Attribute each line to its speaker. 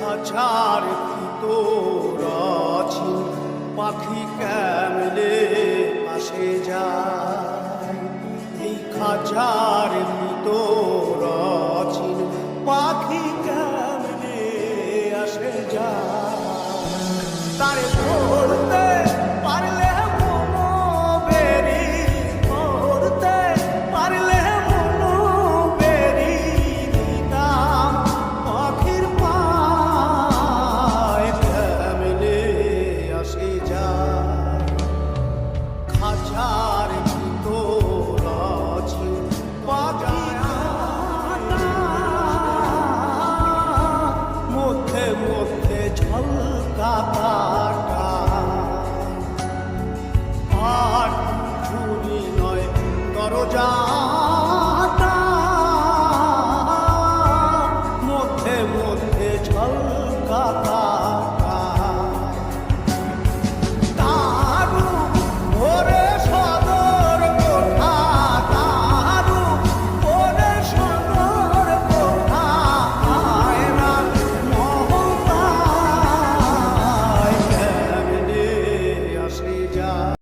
Speaker 1: খাঁচার ভিতর আছি, পাখি কেমনে আসে যায়। এই খাঁচার ভিতর আছি, পাখি কেমনে আসে যায়। তারে ধরতে পারলে মনো বেরি, ধরতে পারলে মনো বেরি দিতাম পাখির পায় কেমনে আসে যায়। খাঁচার ভিতর আছি, পাখি মধ্যে মধ্যে ঝলকা কাটা, আর ঝুড়ি নয় দরজাটা, মধ্যে মধ্যে ঝলকা কাটা।